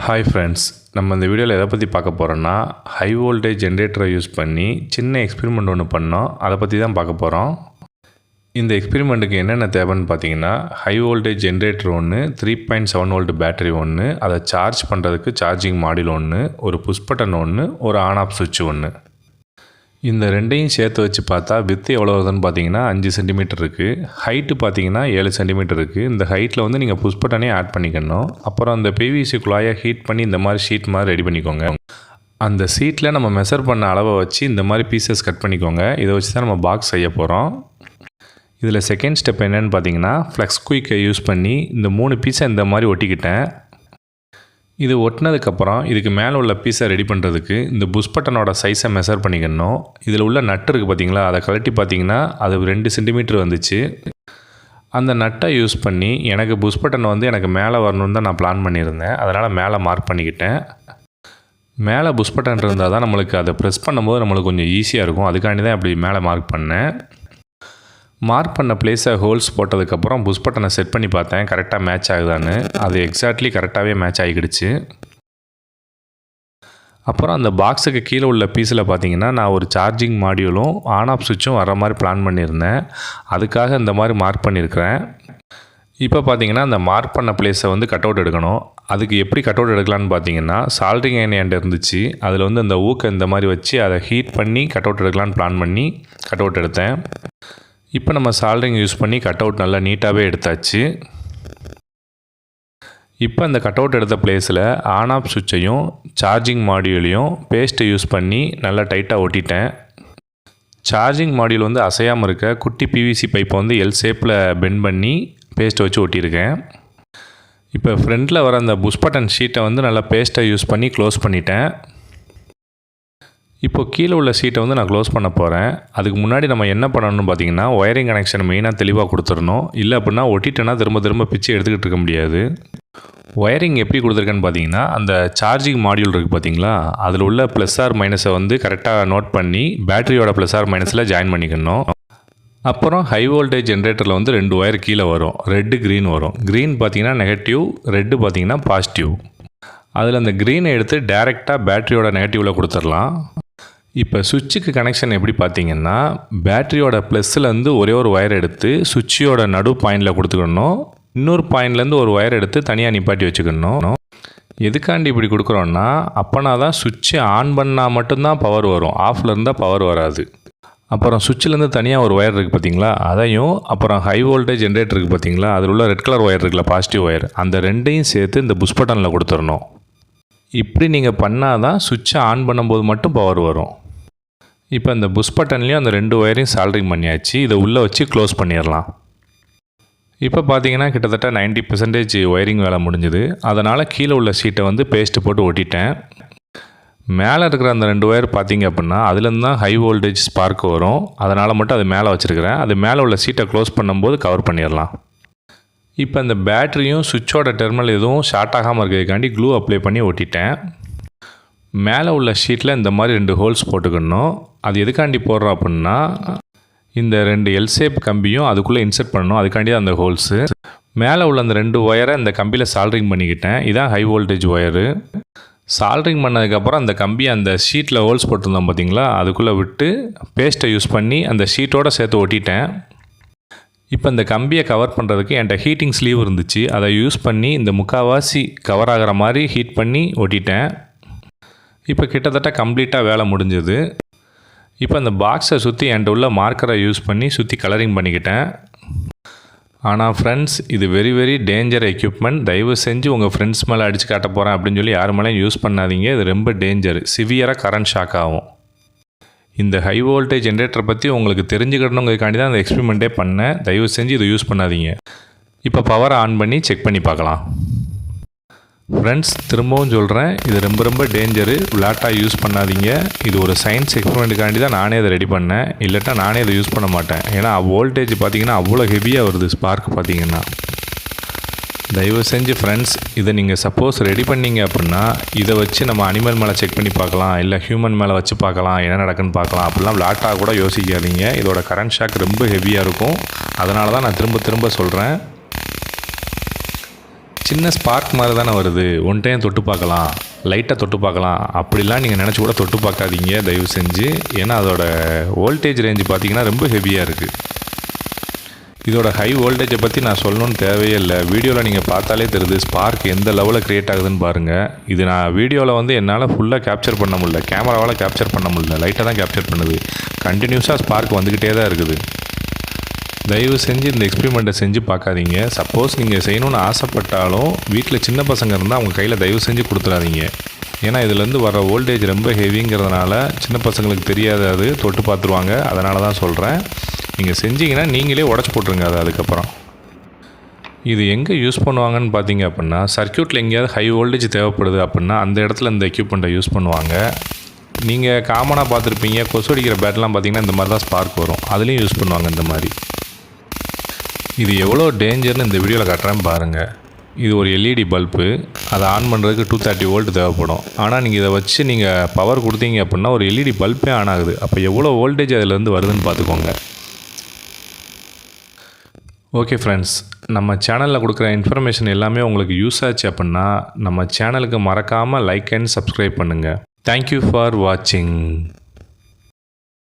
Hi friends, நம்ம இந்த வீடியோவில் எதை பற்றி பார்க்க போகிறோன்னா ஹை வோல்டேஜ் ஜென்ரேட்டரை யூஸ் பண்ணி சின்ன எக்ஸ்பெரிமெண்ட் ஒன்று பண்ணோம். அதை பற்றி தான் பார்க்க போகிறோம். இந்த எக்ஸ்பெரிமெண்ட்டுக்கு என்னென்ன தேவைன்னு பார்த்தீங்கன்னா, ஹை வோல்டேஜ் ஜென்ரேட்டர் ஒன்று, 3.7 வோல்ட் பேட்டரி ஒன்று, அதை சார்ஜ் பண்ணுறதுக்கு சார்ஜிங் மாடியூல் ஒன்று, ஒரு புஷ் பட்டன் ஒன்று, ஒரு ஆன் ஆஃப் சுவிட்ச் ஒன்று. இந்த ரெண்டையும் சேர்த்து வச்சு பார்த்தா வித்து எவ்வளோ வருதுன்னு பார்த்தீங்கன்னா 5 சென்டிமீட்டர் இருக்குது. ஹைட்டு பார்த்தீங்கன்னா 7 சென்டிமீட்டர் இருக்குது. இந்த ஹைட்டில் வந்து நீங்கள் புஷ் பட்டனே ஆட் பண்ணிக்கணும். அப்புறம் அந்த பிவிசி குழாயை ஹீட் பண்ணி இந்த மாதிரி ஷீட் மாதிரி ரெடி பண்ணிக்கோங்க. அந்த ஷீட்டில் நம்ம மெஷர் பண்ண அளவை வச்சு இந்த மாதிரி பீசஸ் கட் பண்ணிக்கோங்க. இதை வச்சு தான் நம்ம பாக்ஸ் செய்ய போகிறோம். இதில் செகண்ட் ஸ்டெப் என்னென்னு பார்த்தீங்கன்னா, ஃப்ளெக்ஸ் குயிக்கை யூஸ் பண்ணி இந்த 3 பீஸை இந்த மாதிரி ஒட்டிக்கிட்டேன். இது ஒட்டினதுக்கப்புறம் இதுக்கு மேலே உள்ள பீஸை ரெடி பண்ணுறதுக்கு இந்த புஷ் பட்டனோட சைஸை மெஷர் பண்ணிக்கணும். இதில் உள்ள நட்டு இருக்குது பார்த்தீங்களா, அதை கழட்டி பார்த்தீங்கன்னா அது 2 சென்டிமீட்டர் வந்துச்சு. அந்த நட்டை யூஸ் பண்ணி எனக்கு புஷ் பட்டன் வந்து எனக்கு மேலே வரணுன்னு தான் நான் பிளான் பண்ணியிருந்தேன். அதனால் மேலே மார்க் பண்ணிக்கிட்டேன். மேலே புஷ் பட்டன் இருந்தால் தான் நம்மளுக்கு அதை ப்ரெஸ் பண்ணும்போது நம்மளுக்கு கொஞ்சம் ஈஸியாக இருக்கும். அதுக்காண்டி தான் அப்படி மேலே மார்க் பண்ணேன். மார்க் பண்ண பிளேஸை ஹோல்ஸ் போட்டதுக்கப்புறம் புஷ் பட்டனை செட் பண்ணி பார்த்தேன் கரெக்டாக மேட்ச் ஆகுதான்னு. அது எக்ஸாக்ட்லி கரெக்டாகவே மேட்ச் ஆகிக்கிடுச்சு. அப்புறம் அந்த பாக்ஸுக்கு கீழே உள்ள பீஸில் பார்த்தீங்கன்னா நான் ஒரு சார்ஜிங் மாடியூலும் ஆன் ஆஃப் சுவிட்சும் வர மாதிரி பிளான் பண்ணியிருந்தேன். அதுக்காக இந்த மாதிரி மார்க் பண்ணியிருக்கிறேன். இப்போ பார்த்தீங்கன்னா அந்த மார்க் பண்ண பிளேஸை வந்து கட் அவுட் எடுக்கணும். அதுக்கு எப்படி கட் அவுட் எடுக்கலான்னு பார்த்தீங்கன்னா, சால்ட்ரிங் அயன் என்கிட்ட இருந்துச்சு. அதில் வந்து அந்த ஊக்கை இந்த மாதிரி வச்சு அதை ஹீட் பண்ணி கட் அவுட் எடுக்கலான்னு பிளான் பண்ணி கட் அவுட் எடுத்தேன். இப்போ நம்ம சால்ட்ரிங் யூஸ் பண்ணி கட் அவுட் நல்லா நீட்டாகவே எடுத்தாச்சு. இப்போ அந்த கட் அவுட் எடுத்த பிளேஸில் ஆன் ஆஃப் சுவிட்சையும் சார்ஜிங் மாடியூலையும் பேஸ்ட்டை யூஸ் பண்ணி நல்லா டைட்டாக ஒட்டிட்டேன். சார்ஜிங் மாடியூல் வந்து அசையாமல் இருக்க குட்டி பிவிசி பைப்பை வந்து எல் ஷேப்பில் பெண்ட் பண்ணி பேஸ்ட்டை வச்சு ஒட்டியிருக்கேன். இப்போ ஃப்ரண்ட்டில் வர அந்த புஷ் பட்டன் ஷீட்டை வந்து நல்லா பேஸ்ட்டை யூஸ் பண்ணி க்ளோஸ் பண்ணிட்டேன். இப்போது கீழே உள்ள சீட்டை வந்து நான் க்ளோஸ் பண்ண போகிறேன். அதுக்கு முன்னாடி நம்ம என்ன பண்ணணும்னு பார்த்தீங்கன்னா, ஒயரிங் கனெக்ஷன் மெயினாக தெளிவாக கொடுத்துடணும். இல்லை அப்படின்னா ஒட்டிட்டேன்னா திரும்ப பிச்சு எடுத்துக்கிட்டு இருக்க முடியாது. ஒயரிங் எப்படி கொடுத்துருக்கேன்னு பார்த்தீங்கன்னா, அந்த சார்ஜிங் மாடியூல் இருக்குது பார்த்தீங்களா, அதில் உள்ள ப்ளஸ் ஆர் மைனஸை வந்து கரெக்டாக நோட் பண்ணி பேட்டரியோட ப்ளஸ் ஆர் மைனஸில் ஜாயின் பண்ணிக்கணும். அப்புறம் ஹை வோல்டேஜ் ஜென்ரேட்டரில் வந்து 2 ஒயர் கீழே வரும். ரெட்டு க்ரீன் வரும். க்ரீன் பார்த்தீங்கன்னா நெகட்டிவ், ரெட்டு பார்த்தீங்கன்னா பாசிட்டிவ். அதில் அந்த க்ரீனை எடுத்து டைரெக்டாக பேட்டரியோட நெகட்டிவில் கொடுத்துடலாம். இப்போ சுவிட்சுக்கு கனெக்ஷன் எப்படி பார்த்தீங்கன்னா, பேட்டரியோட ப்ளஸ்லேருந்து ஒரே ஒரு ஒயர் எடுத்து சுவிட்சோட நடு பாயிண்டில் கொடுத்துக்கணும். இன்னொரு பாயிண்ட்லேருந்து ஒரு ஒயர் எடுத்து தனியாக நிப்பாட்டி வச்சுக்கணும். எதுக்காண்டி இப்படி கொடுக்குறோன்னா, அப்போனா தான் சுவிட்சை ஆன் பண்ணால் மட்டும்தான் பவர் வரும். ஆஃபில் இருந்தால் பவர் வராது. அப்புறம் சுவிட்சிலேருந்து தனியாக ஒரு ஒயர் இருக்குது பார்த்தீங்களா, அதையும் அப்புறம் ஹை வோல்டேஜ் ஜென்ரேட்டர் இருக்குது பார்த்தீங்களா, அதில் உள்ள ரெட் கலர் ஒயர் இருக்குல்ல, பாசிட்டிவ் ஒயர், அந்த ரெண்டையும் சேர்த்து இந்த புஷ் பட்டனில் கொடுத்துடணும். இப்படி நீங்கள் பண்ணால் தான் சுவிட்சை ஆன் பண்ணும்போது மட்டும் பவர் வரும். இப்போ இந்த புஷ் பட்டன்லேயும் அந்த 2 ஒயரையும் சால்ட்ரிங் பண்ணியாச்சு. இதை உள்ளே வச்சு க்ளோஸ் பண்ணிடலாம். இப்போ பார்த்தீங்கன்னா கிட்டத்தட்ட 90% ஒயரிங் வேலை முடிஞ்சுது. அதனால் கீழே உள்ள சீட்டை வந்து பேஸ்ட்டு போட்டு ஒட்டிட்டேன். மேலே இருக்கிற அந்த 2 ஒயர் பார்த்தீங்க அப்படின்னா அதுலேருந்து தான் ஹை வோல்டேஜ் ஸ்பார்க் வரும். அதனால் மட்டும் அது மேலே வச்சுருக்கிறேன். அது மேலே உள்ள சீட்டை க்ளோஸ் பண்ணும்போது கவர் பண்ணிடலாம். இப்போ இந்த பேட்டரியும் சுவிட்சோட டெர்மினல் எதுவும் ஷார்ட் ஆகாமல் இருக்கிறதுக்காண்டி க்ளூ அப்ளை பண்ணி ஒட்டிட்டேன். மேலே உள்ள ஷீட்டில் இந்த மாதிரி 2 ஹோல்ஸ் போட்டுக்கணும். அது எதுக்காண்டி போடுறோம் அப்படின்னா, இந்த 2 எல் ஷேப் கம்பியும் அதுக்குள்ளே இன்சர்ட் பண்ணணும். அதுக்காண்டி தான் அந்த ஹோல்ஸு. மேலே உள்ள அந்த 2 ஒயரை இந்த கம்பியில் சால்ட்ரிங் பண்ணிக்கிட்டேன். இதான் ஹை வோல்டேஜ் ஒயரு. சால்ட்ரிங் பண்ணதுக்கப்புறம் அந்த கம்பியை அந்த ஷீட்டில் ஹோல்ஸ் போட்டிருந்தோம் பார்த்தீங்களா, அதுக்குள்ளே விட்டு பேஸ்ட்டை யூஸ் பண்ணி அந்த ஷீட்டோடு சேர்த்து ஒட்டிட்டேன். இப்போ இந்த கம்பியை கவர் பண்ணுறதுக்கு என்கிட்ட ஹீட்டிங் ஸ்லீவ் இருந்துச்சு. அதை யூஸ் பண்ணி இந்த முக்கால்வாசி கவர் ஆகிற மாதிரி ஹீட் பண்ணி ஒட்டிட்டேன். இப்போ கிட்டத்தட்ட கம்ப்ளீட்டாக வேலை முடிஞ்சது. இப்போ அந்த பாக்ஸை சுற்றி என்கிட்ட உள்ள மார்க்கரை யூஸ் பண்ணி சுற்றி கலரிங் பண்ணிக்கிட்டேன். ஆனால் ஃப்ரெண்ட்ஸ், இது வெரி டேஞ்சர் எக்யூப்மெண்ட். தயவு செஞ்சு உங்கள் ஃப்ரெண்ட்ஸ் மேலே அடித்து காட்ட போகிறேன் அப்படின்னு சொல்லி யார் மேலேயும் யூஸ் பண்ணாதீங்க. இது ரொம்ப டேஞ்சர். சிவியராக கரண்ட் ஷாக் ஆகும். இந்த ஹை வோல்டேஜ் ஜென்ரேட்டரை பற்றி உங்களுக்கு தெரிஞ்சுக்கணுங்கிறதுக்காண்டி தான் அந்த எக்ஸ்பெரிமெண்ட்டே பண்ணேன். தயவு செஞ்சு இதை யூஸ் பண்ணாதீங்க. இப்போ பவரை ஆன் பண்ணி செக் பண்ணி பார்க்கலாம். ஃப்ரெண்ட்ஸ், திரும்பவும் சொல்கிறேன், இது ரொம்ப டேஞ்சரு. விளையாட்டாக யூஸ் பண்ணாதீங்க. இது ஒரு சயின்ஸ் எக்ஸ்பெரிமெண்ட்டுக்காண்டி தான் நானே இதை ரெடி பண்ணேன். இல்லைட்டா நானே இதை யூஸ் பண்ண மாட்டேன். ஏன்னா வோல்டேஜ் பார்த்திங்கன்னா அவ்வளோ ஹெவியாக வருது ஸ்பார்க் பார்த்திங்கன்னா. தயவு செஞ்சு ஃப்ரெண்ட்ஸ், இதை நீங்கள் சப்போஸ் ரெடி பண்ணிங்க அப்படின்னா இதை வச்சு நம்ம அனிமல் மேலே செக் பண்ணி பார்க்கலாம், இல்லை ஹியூமன் மேலே வச்சு பார்க்கலாம், என்ன நடக்குன்னு பார்க்கலாம். அப்படிலாம் விளையாட்டாக கூட யோசிக்காதீங்க. இதோட கரண்ட் ஷாக் ரொம்ப ஹெவியாக இருக்கும். அதனால தான் நான் திரும்ப சொல்கிறேன். சின்ன ஸ்பார்க் மாதிரி தானே வருது, ஒன் டைம் தொட்டு பார்க்கலாம், லைட்டாக தொட்டு பார்க்கலாம் அப்படிலாம் நீங்கள் நினச்சி கூட தொட்டு பார்க்காதீங்க தயவு செஞ்சு. ஏன்னா அதோட வோல்டேஜ் ரேஞ்சு பார்த்திங்கன்னா ரொம்ப ஹெவியாக இருக்குது. இதோட ஹை வோல்டேஜை பற்றி நான் சொல்லணும்னு தேவையே இல்லை. வீடியோவில் நீங்கள் பார்த்தாலே தெரியுது ஸ்பார்க் எந்த லெவலில் க்ரியேட் ஆகுதுன்னு பாருங்கள். இது நான் வீடியோவில் என்னால் ஃபுல்லாக கேப்சர் பண்ண முடியல, கேமராவால் கேப்சர் பண்ண முடியல, லைட்டாக தான் கேப்சர் பண்ணுது. கண்டினியூஸாக ஸ்பார்க் வந்துக்கிட்டே தான் இருக்குது. தயவு செஞ்சு இந்த எக்ஸ்பெரிமெண்ட்டை செஞ்சு பார்க்காதீங்க. சப்போஸ் நீங்கள் செய்யணும்னு ஆசைப்பட்டாலும் வீட்டில் சின்ன பசங்க இருந்தால் அவங்க கையில் தயவு செஞ்சு கொடுத்துடாதீங்க. ஏன்னா இதுலேருந்து வர வோல்டேஜ் ரொம்ப ஹெவிங்கிறதுனால சின்ன பசங்களுக்கு தெரியாது, அது தொட்டு பார்த்துருவாங்க. அதனால தான் சொல்கிறேன், நீங்கள் செஞ்சீங்கன்னா நீங்களே உடச்சி போட்டுருங்க அது. அதுக்கப்புறம் இது எங்கே யூஸ் பண்ணுவாங்கன்னு பார்த்தீங்க அப்படின்னா, சர்க்யூட்டில் எங்கேயாவது ஹை வோல்டேஜ் தேவைப்படுது அப்படின்னா அந்த இடத்துல இந்த எக்யூப்மெண்ட்டை யூஸ் பண்ணுவாங்க. நீங்கள் காமனாக பார்த்துருப்பீங்க, கொசு அடிக்கிற பேட்லாம் பார்த்தீங்கன்னா இந்த மாதிரி தான் ஸ்பார்க் வரும், அதுலேயும் யூஸ் பண்ணுவாங்க இந்த மாதிரி. இது எவ்வளோ டேஞ்சர்னு இந்த வீடியோவில் காட்டுறேன் பாருங்கள். இது ஒரு எல்இடி பல்பு, அதை ஆன் பண்ணுறதுக்கு 230 வோல்ட் தேவைப்படும். ஆனால் நீங்கள் இதை வச்சு நீங்கள் பவர் கொடுத்தீங்க அப்படின்னா ஒரு எல்இடி பல்பே ஆன் ஆகுது. அப்போ எவ்வளோ வோல்டேஜ் அதிலேருந்து வருதுன்னு பார்த்துக்கோங்க. ஓகே ஃப்ரெண்ட்ஸ், நம்ம சேனலில் கொடுக்குற இன்ஃபர்மேஷன் எல்லாமே உங்களுக்கு யூஸ் ஆச்சு அப்படின்னா நம்ம சேனலுக்கு மறக்காமல் லைக் அண்ட் சப்ஸ்கிரைப் பண்ணுங்கள். தேங்க்யூ ஃபார் வாட்சிங்.